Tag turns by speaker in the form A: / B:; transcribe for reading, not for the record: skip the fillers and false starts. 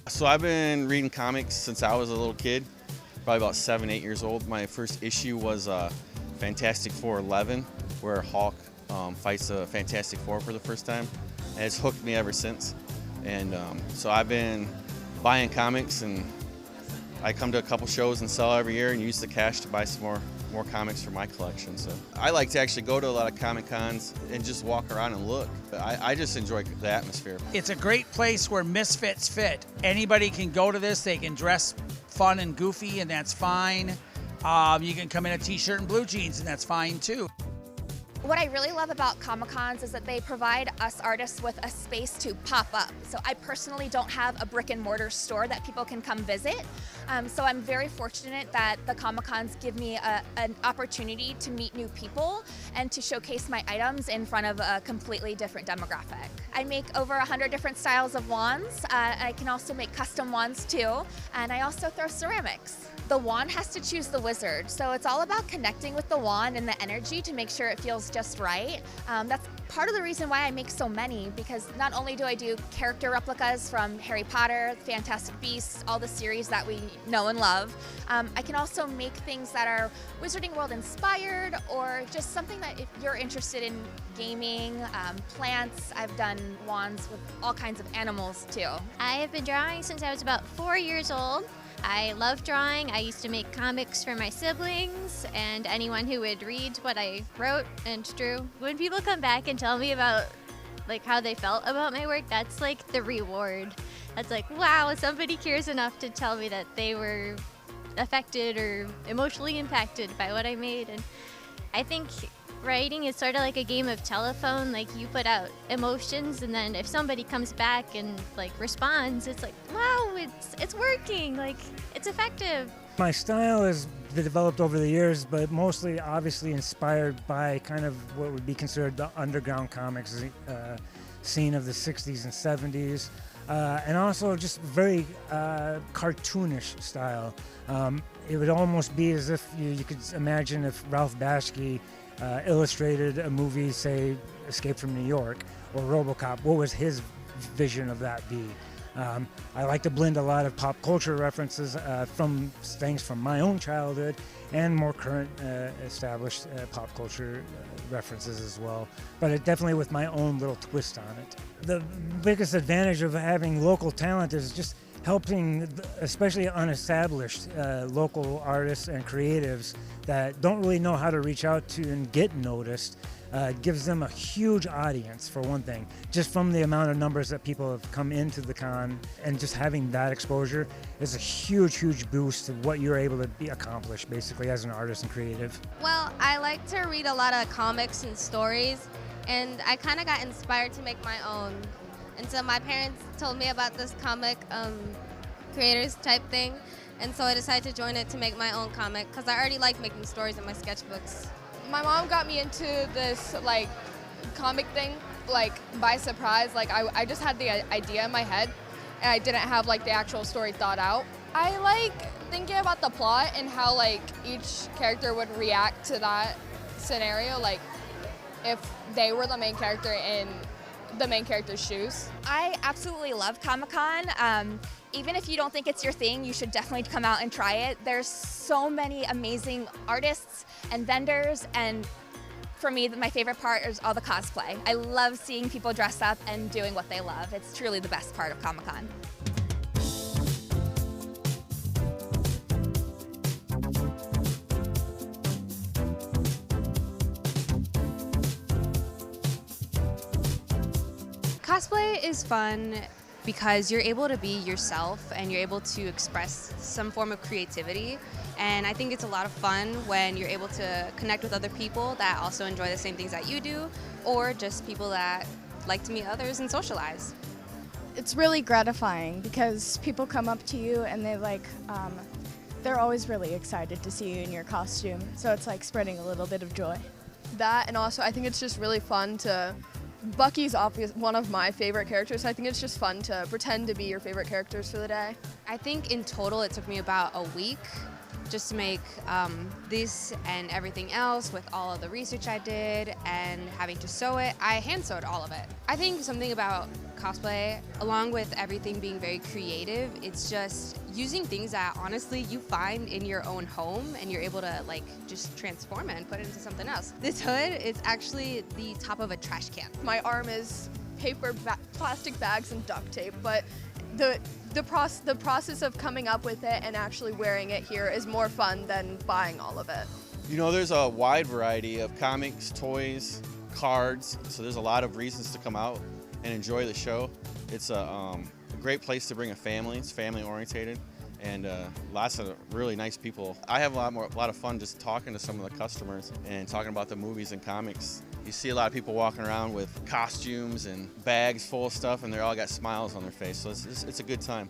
A: So I've been reading comics since I was a little kid, probably about 7, 8 years old. My first issue was Fantastic Four 11, where Hulk fights a Fantastic Four for the first time. And it's hooked me ever since. And so I've been buying comics, and I come to a couple shows and sell every year and use the cash to buy some more comics for my collection. So I like to actually go to a lot of Comic Cons and just walk around and look. I just enjoy the atmosphere.
B: It's a great place where misfits fit. Anybody can go to this. They can dress fun and goofy, and that's fine. You can come in a t-shirt and blue jeans, and that's fine too.
C: What I really love about Comic-Cons is that they provide us artists with a space to pop up. So I personally don't have a brick and mortar store that people can come visit. So I'm very fortunate that the Comic-Cons give me an opportunity to meet new people and to showcase my items in front of a completely different demographic. I make over 100 different styles of wands. I can also make custom wands too. And I also throw ceramics. The wand has to choose the wizard. So it's all about connecting with the wand and the energy to make sure it feels just right. That's part of the reason why I make so many, because not only do I do character replicas from Harry Potter, Fantastic Beasts, all the series that we know and love, I can also make things that are Wizarding World inspired, or just something that if you're interested in gaming, plants. I've done wands with all kinds of animals too.
D: I have been drawing since I was about 4 years old. I love drawing. I used to make comics for my siblings and anyone who would read what I wrote and drew. When people come back and tell me about like how they felt about my work, that's like the reward. That's like, wow, somebody cares enough to tell me that they were affected or emotionally impacted by what I made. And I think writing is sort of like a game of telephone. Like you put out emotions, and then if somebody comes back and like responds, it's like, wow, it's working, like it's effective.
E: My style has developed over the years, but mostly obviously inspired by kind of what would be considered the underground comics scene of the 60s and 70s, and also just very cartoonish style. It would almost be as if you could imagine if Ralph Bakshi illustrated a movie, say, Escape from New York or RoboCop. What was his vision of that be? I like to blend a lot of pop culture references from things from my own childhood and more current established pop culture references as well, but definitely with my own little twist on it. The biggest advantage of having local talent is just helping especially unestablished local artists and creatives that don't really know how to reach out to and get noticed. Gives them a huge audience, for one thing, just from the amount of numbers that people have come into the con, and just having that exposure is a huge boost to what you're able to accomplish basically as an artist and creative.
F: Well, I like to read a lot of comics and stories, and I kind of got inspired to make my own. And so my parents told me about this comic creators type thing, and so I decided to join it to make my own comic because I already like making stories in my sketchbooks.
G: My mom got me into this like comic thing like by surprise. Like I just had the idea in my head and I didn't have like the actual story thought out. I like thinking about the plot and how like each character would react to that scenario, like if they were the main character in the main character's shoes.
C: I absolutely love Comic-Con. Even if you don't think it's your thing, you should definitely come out and try it. There's so many amazing artists and vendors, and for me, my favorite part is all the cosplay. I love seeing people dress up and doing what they love. It's truly the best part of Comic-Con.
H: Cosplay is fun because you're able to be yourself and you're able to express some form of creativity. And I think it's a lot of fun when you're able to connect with other people that also enjoy the same things that you do, or just people that like to meet others and socialize.
I: It's really gratifying because people come up to you and they're always really excited to see you in your costume. So it's like spreading a little bit of joy.
G: That, and also I think it's just really fun to Bucky's one of my favorite characters, so I think it's just fun to pretend to be your favorite characters for the day.
H: I think in total it took me about a week just to make this and everything else with all of the research I did and having to sew it. I hand sewed all of it. I think something about cosplay, along with everything being very creative, it's just using things that honestly you find in your own home and you're able to like just transform it and put it into something else. This hood is actually the top of a trash can.
J: My arm is plastic bags and duct tape, but the process of coming up with it and actually wearing it here is more fun than buying all of it.
A: You know, there's a wide variety of comics, toys, cards, so there's a lot of reasons to come out and enjoy the show. It's a great place to bring a family. It's family orientated, and lots of really nice people. I have a lot of fun just talking to some of the customers and talking about the movies and comics. You see a lot of people walking around with costumes and bags full of stuff, and they all got smiles on their face, so it's a good time.